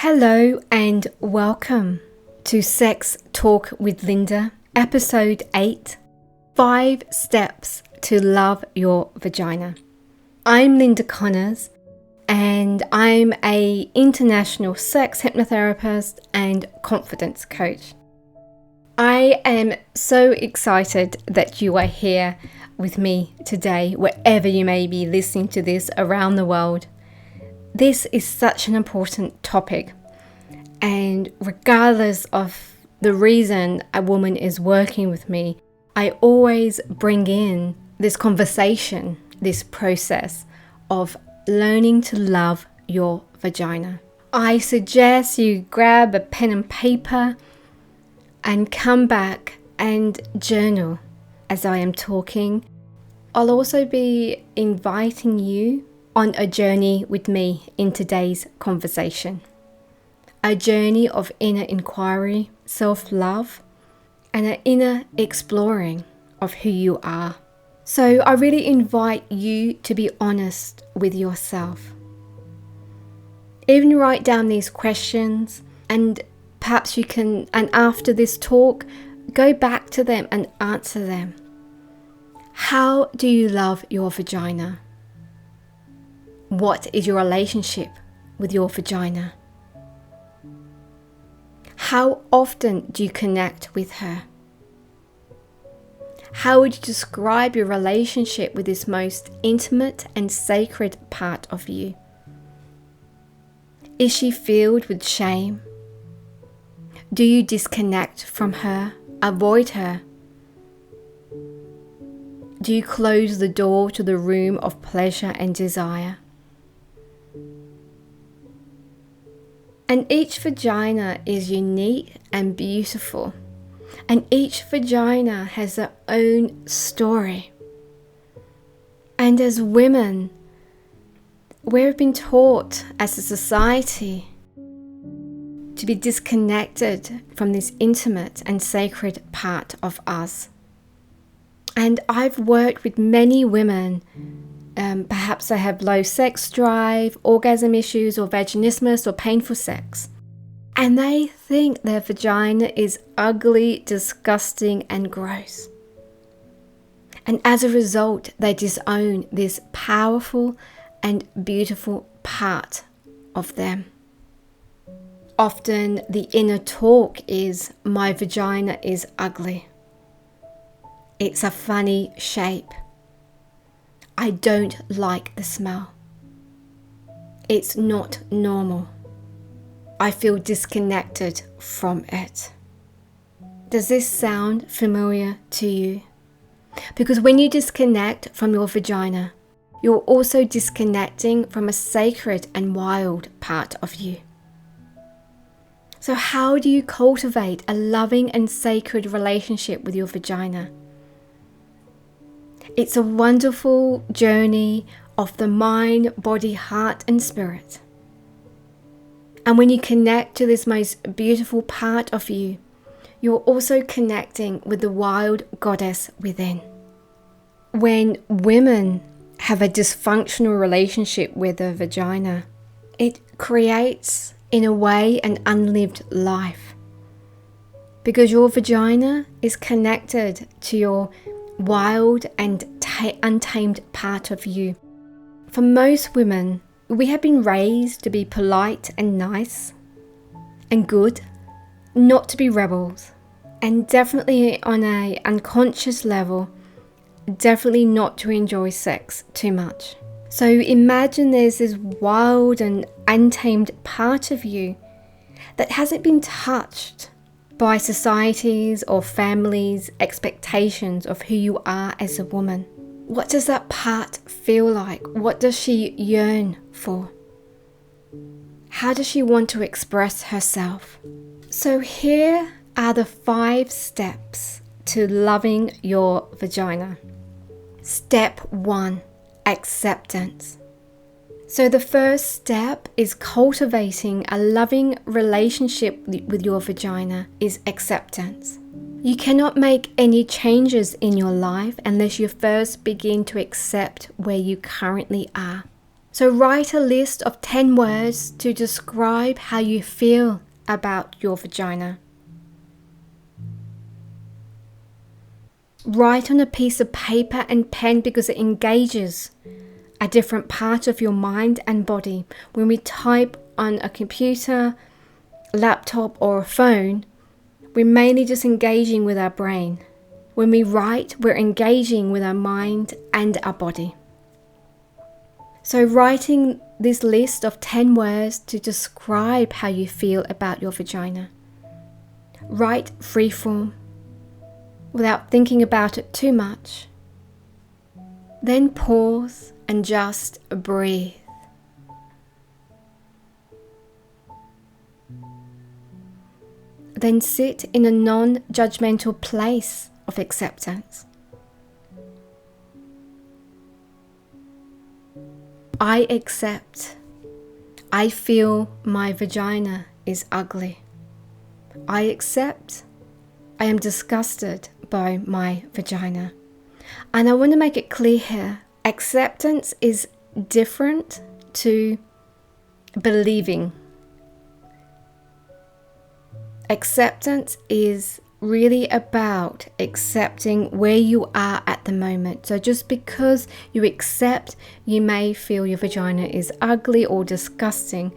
Hello and welcome to Sex Talk with Linda, episode 8, 5 Steps to Love Your Vagina. I'm Linda Connors and I'm an international sex hypnotherapist and confidence coach. I am so excited that you are here with me today, wherever you may be listening to this around the world. This is such an important topic, and regardless of the reason a woman is working with me, I always bring in this conversation, this process of learning to love your vagina. I suggest you grab a pen and paper and come back and journal as I am talking. I'll also be inviting you on a journey with me in today's conversation. A journey of inner inquiry, self-love, and an inner exploring of who you are. So I really invite you to be honest with yourself. Even write down these questions, and perhaps you can, and after this talk, go back to them and answer them. How do you love your vagina? What is your relationship with your vagina? How often do you connect with her? How would you describe your relationship with this most intimate and sacred part of you? Is she filled with shame? Do you disconnect from her, avoid her? Do you close the door to the room of pleasure and desire? And each vagina is unique and beautiful. And each vagina has their own story. And as women, we've been taught as a society to be disconnected from this intimate and sacred part of us. And I've worked with many women. Perhaps they have low sex drive, orgasm issues, or vaginismus, or painful sex. And they think their vagina is ugly, disgusting, and gross. And as a result, they disown this powerful and beautiful part of them. Often the inner talk is, my vagina is ugly. It's a funny shape. I don't like the smell. It's not normal. I feel disconnected from it. Does this sound familiar to you? Because when you disconnect from your vagina, you're also disconnecting from a sacred and wild part of you. So how do you cultivate a loving and sacred relationship with your vagina? It's a wonderful journey of the mind, body, heart, and spirit. And when you connect to this most beautiful part of you, you're also connecting with the wild goddess within. When women have a dysfunctional relationship with their vagina, it creates, in a way, an unlived life. Because your vagina is connected to your wild and untamed part of you. For most women, we have been raised to be polite and nice and good, not to be rebels, and definitely on an unconscious level, definitely not to enjoy sex too much. So imagine there's this wild and untamed part of you that hasn't been touched by society's or family's expectations of who you are as a woman. What does that part feel like? What does she yearn for? How does she want to express herself? So here are the 5 steps to loving your vagina. Step 1, acceptance. So the first step is cultivating a loving relationship with your vagina is acceptance. You cannot make any changes in your life unless you first begin to accept where you currently are. So write a list of 10 words to describe how you feel about your vagina. Write on a piece of paper and pen because it engages a different part of your mind and body. When we type on a computer, laptop or a phone, we're mainly just engaging with our brain. When we write, we're engaging with our mind and our body. So writing this list of 10 words to describe how you feel about your vagina. Write freeform, without thinking about it too much. Then pause and just breathe. Then sit in a non-judgmental place of acceptance. I accept. I feel my vagina is ugly. I accept. I am disgusted by my vagina. And I want to make it clear here, acceptance is different to believing. Acceptance is really about accepting where you are at the moment. So just because you accept you may feel your vagina is ugly or disgusting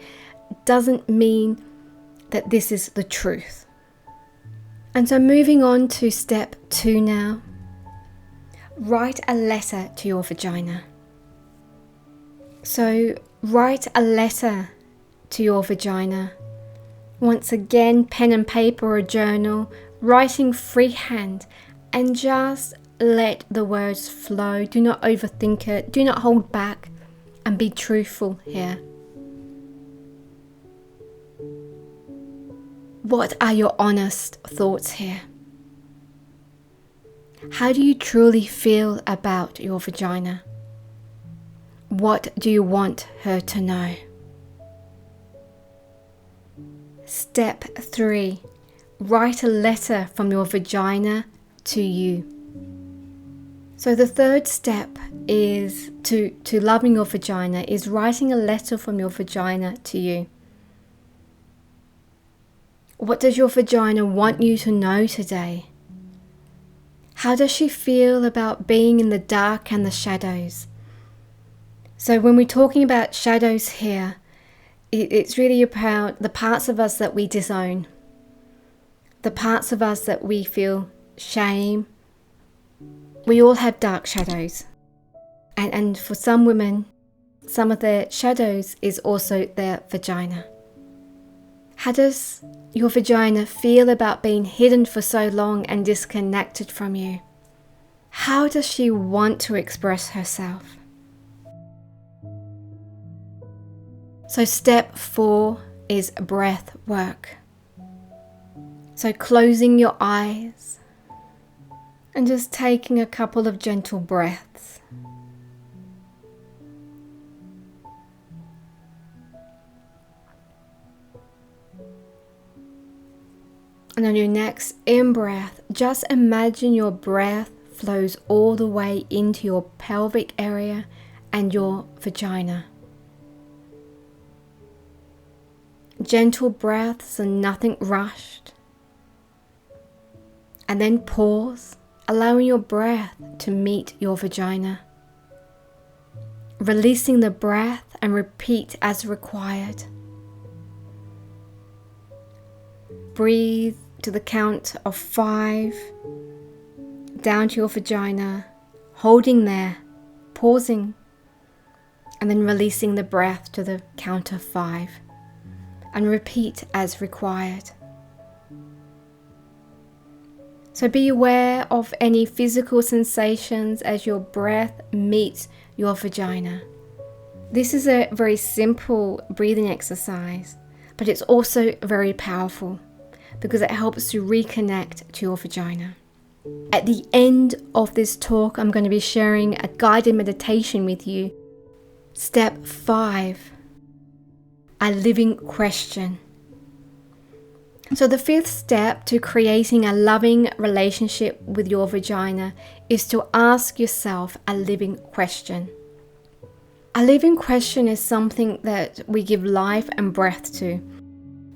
doesn't mean that this is the truth. And so moving on to step 2 now. Write a letter to your vagina. So write a letter to your vagina. Once again, pen and paper or a journal, writing freehand, and just let the words flow. Do not overthink it. Do not hold back, and be truthful here. What are your honest thoughts here? How do you truly feel about your vagina? What do you want her to know? Step 3. Write a letter from your vagina to you. So the third step is to loving your vagina is writing a letter from your vagina to you. What does your vagina want you to know today? How does she feel about being in the dark and the shadows? So when we're talking about shadows here, it's really about the parts of us that we disown, the parts of us that we feel shame. We all have dark shadows. And for some women, some of their shadows is also their vagina. How does your vagina feel about being hidden for so long and disconnected from you? How does she want to express herself? So step 4 is breath work. So closing your eyes and just taking a couple of gentle breaths. And on your next in-breath, just imagine your breath flows all the way into your pelvic area and your vagina. Gentle breaths and nothing rushed. And then pause, allowing your breath to meet your vagina. Releasing the breath and repeat as required. Breathe to the count of 5 down to your vagina, holding there, pausing, and then releasing the breath to the count of 5, and repeat as required. So be aware of any physical sensations as your breath meets your vagina. This is a very simple breathing exercise, but it's also very powerful because it helps to reconnect to your vagina. At the end of this talk, I'm going to be sharing a guided meditation with you. Step 5, a living question. So the 5th step to creating a loving relationship with your vagina is to ask yourself a living question. A living question is something that we give life and breath to.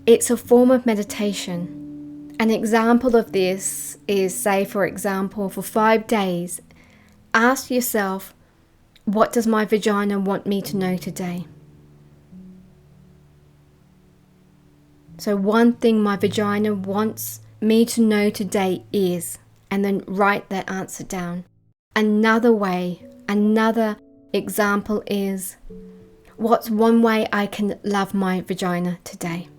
It's a form of meditation. An example of this is, say, for example, for 5 days, ask yourself, what does my vagina want me to know today? So one thing my vagina wants me to know today is, and then write that answer down. Another example is, what's one way I can love my vagina today?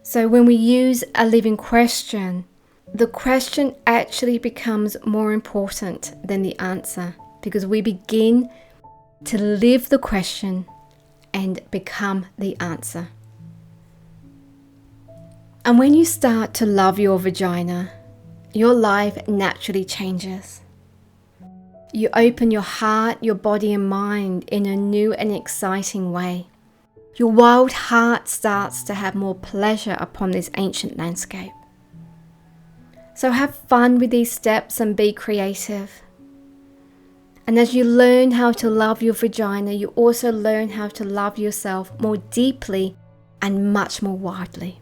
So when we use a living question, the question actually becomes more important than the answer, because we begin to live the question and become the answer. And when you start to love your vagina, your life naturally changes. You open your heart, your body and mind in a new and exciting way. Your wild heart starts to have more pleasure upon this ancient landscape. So have fun with these steps and be creative. And as you learn how to love your vagina, you also learn how to love yourself more deeply and much more widely.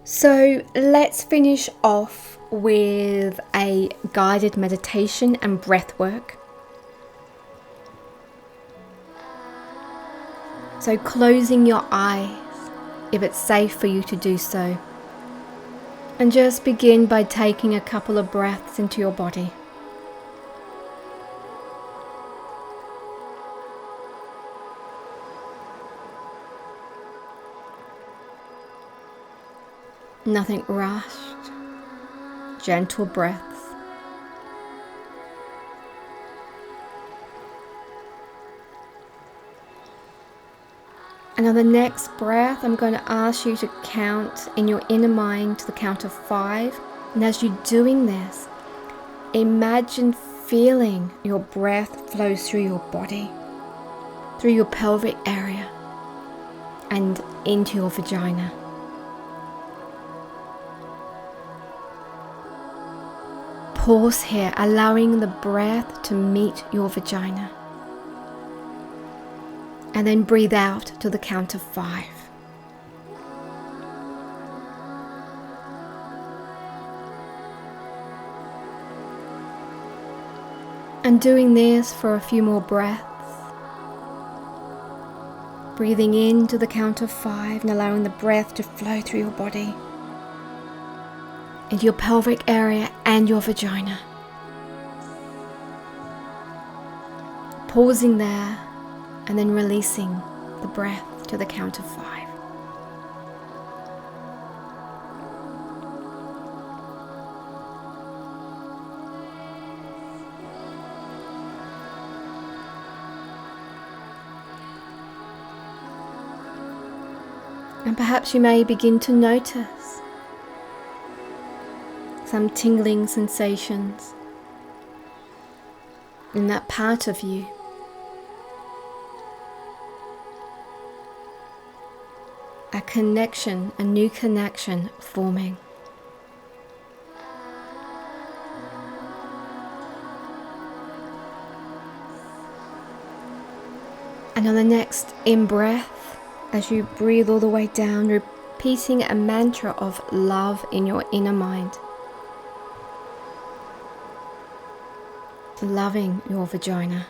So let's finish off with a guided meditation and breath work. So closing your eyes, if it's safe for you to do so. And just begin by taking a couple of breaths into your body. Nothing rushed, gentle breaths. And on the next breath, I'm going to ask you to count in your inner mind to the count of 5. And as you're doing this, imagine feeling your breath flow through your body, through your pelvic area, and into your vagina. Pause here, allowing the breath to meet your vagina. And then breathe out to the count of 5. And doing this for a few more breaths. Breathing in to the count of 5 and allowing the breath to flow through your body, into your pelvic area and your vagina. Pausing there and then releasing the breath to the count of 5. And perhaps you may begin to notice some tingling sensations in that part of you. A connection, a new connection forming. And on the next in-breath, as you breathe all the way down, repeating a mantra of love in your inner mind. Loving your vagina.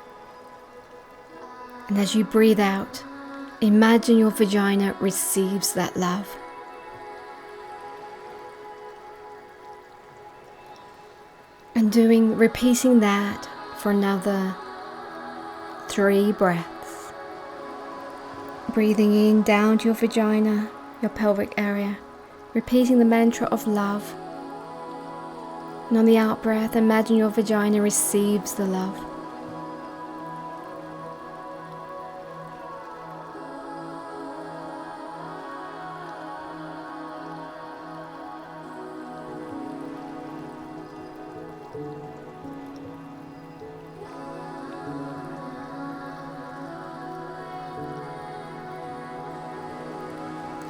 And as you breathe out, imagine your vagina receives that love. And repeating that for another 3 breaths. Breathing in down to your vagina, your pelvic area, repeating the mantra of love. And on the out breath, imagine your vagina receives the love.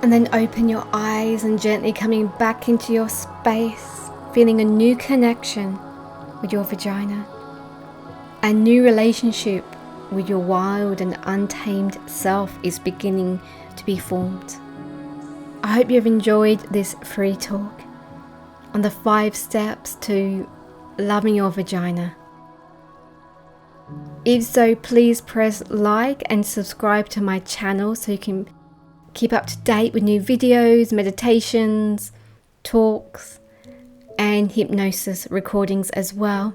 And then open your eyes and gently coming back into your space, feeling a new connection with your vagina. A new relationship with your wild and untamed self is beginning to be formed. I hope you've enjoyed this free talk on the 5 steps to loving your vagina. If so, please press like and subscribe to my channel so you can keep up to date with new videos, meditations, talks, and hypnosis recordings as well.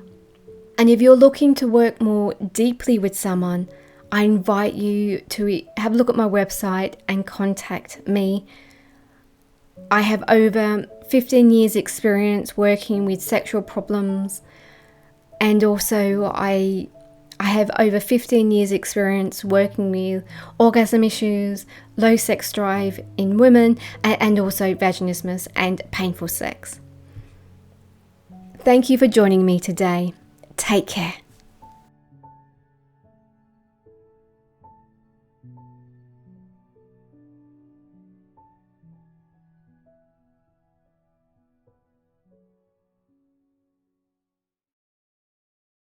And if you're looking to work more deeply with someone, I invite you to have a look at my website and contact me. I have over 15 years experience working with sexual problems, and also I have over 15 years experience working with orgasm issues, low sex drive in women, and also vaginismus and painful sex. Thank you for joining me today. Take care.